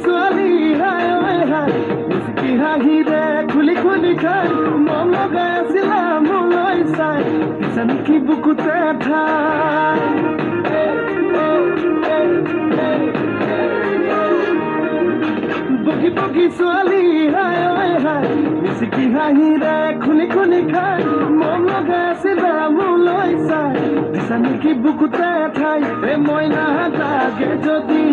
ছোৱালী হাই ঐ হাই মিচিকি হাঁহিৰে খুলি খুলি খাই মন লগাই আছিলা মোলৈ চাই দিছা নেকি বুকুতে ঠাই বগী বগী ছোৱালী হাই ঐ হাই মিচিকি হাঁহিৰে খুলি খুলি খাই মন লগাই আছিলা মোলৈ চাই দিছা নেকি বুকুতে ঠাই মইনা লাগে যদি